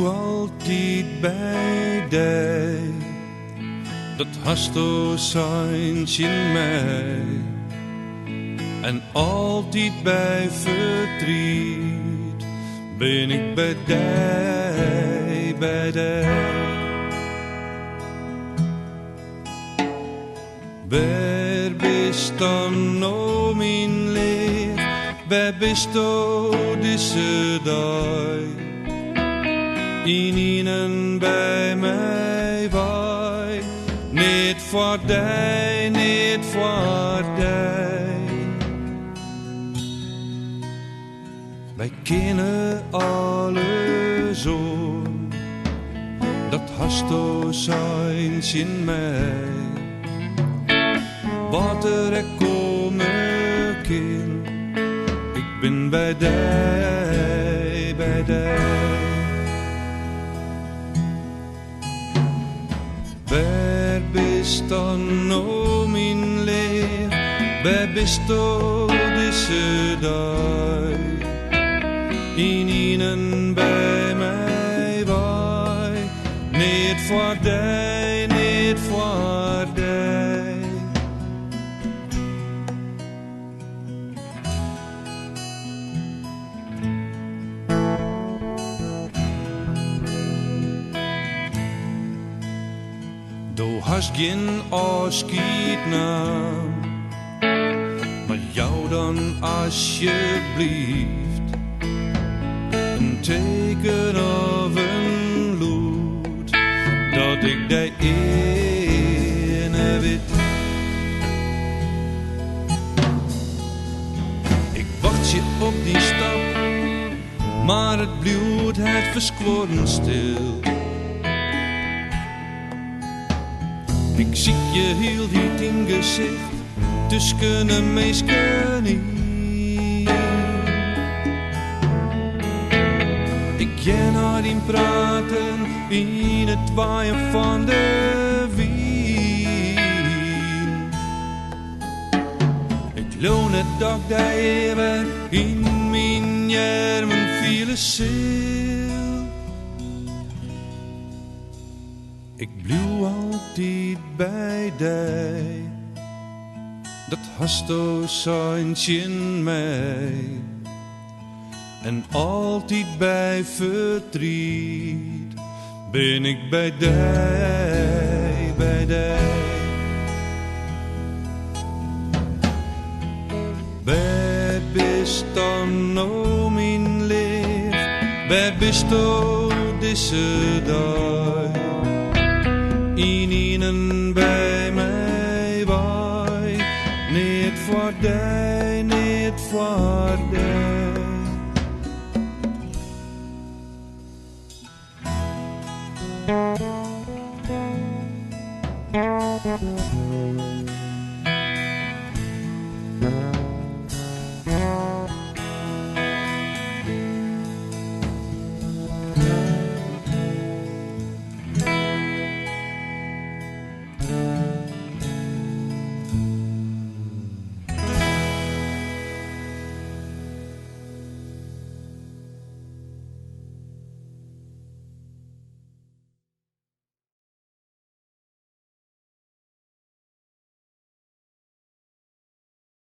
blijf altijd bij dig. Dat hast du zijn in mij. En altijd bij verdriet ben ik bij dig, bij dig. Waar bist dan nou mijn lief? Waar bist du deze dag? In ihnen bij mij wij. Niet voor dig, niet voor dig. Wij kennen alle zo. Dat hast du zijn in mij. Wat er komen kan, ik ben bij dig, bij dig. Waar bist dan nou mijn lief? Waar bist du deze dag? In ihnen bij mij wij, niet voor dig, niet voor dig. Du hast geen afscheid nam, maar jou dan alsjeblieft een teken of een lood, dat ik de ene weet. Ik wacht je op die stap, maar het bloed het verskloren stil. Ik zie je heel diep in gezicht, tussen een meisken in. Ik ga naar die praten in het waaien van de wind. Ik loon het dag dat even in mijn armen viel ziel. Ik blijf altijd bij dig, dat hast du zijn in mij. En altijd bij verdriet ben ik bij dig, bij dig. Waar bist dan nou mijn lief? Waar bist du deze dag? In ihnen bij mij wij, niet voor dig, niet voor dig.